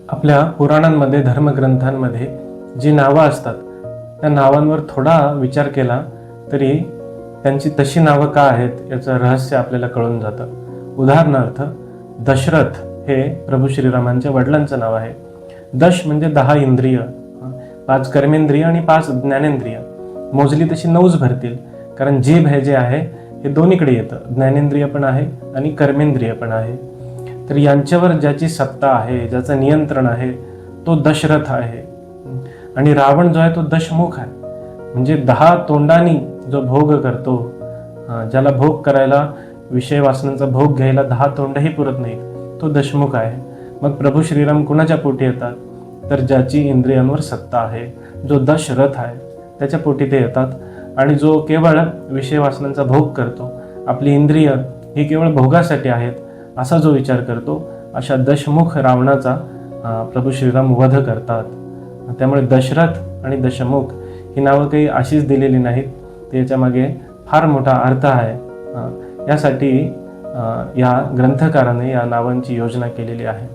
आपल्या पुराणांमध्ये, धर्मग्रंथांमध्ये जी नावं असतात त्या नावांवर थोडा विचार केला तरी त्यांची तशी नावं का आहेत याचं रहस्य आपल्याला कळून जातं. उदाहरणार्थ, दशरथ हे प्रभू श्रीरामांच्या वडिलांचं नाव आहे. दश म्हणजे 10 इंद्रिय, 5 कर्मेंद्रिय आणि 5 ज्ञानेंद्रिय. मोजली तशी 9च भरतील, कारण जीभ हे जे आहे हे दोन्हीकडे येतं, ज्ञानेंद्रिय पण आहे आणि कर्मेंद्रिय पण आहे. तर यांच्यावर ज्याची सत्ता आहे, ज्याचं नियंत्रण आहे तो दशरथ आहे. आणि रावण जो आहे तो दशमुख आहे, म्हणजे 10 तोंडांनी जो भोग करतो, ज्याला भोग करायला, विषय वासनांचा भोग घ्यायला 10 तोंडही पुरत नाहीत, तो दशमुख आहे. मग प्रभू श्रीराम कुणाच्या पोटी येतात? तर ज्याची इंद्रियांवर सत्ता आहे, जो दशरथ आहे त्याच्या पोटी ते येतात. आणि जो केवळ विषय वासनांचा भोग करतो, आपली इंद्रिय ही केवळ भोगासाठी आहेत असा जो विचार करतो, अशा दशमुख रावणाचा प्रभू श्रीराम वध करतात. त्यामुळे दशरथ आणि दशमुख ही नावं काही अशीच दिलेली नाहीत, त्याच्या मागे फार मोठा अर्थ आहे. यासाठी या ग्रंथकाराने या नावांची योजना केलेली आहे.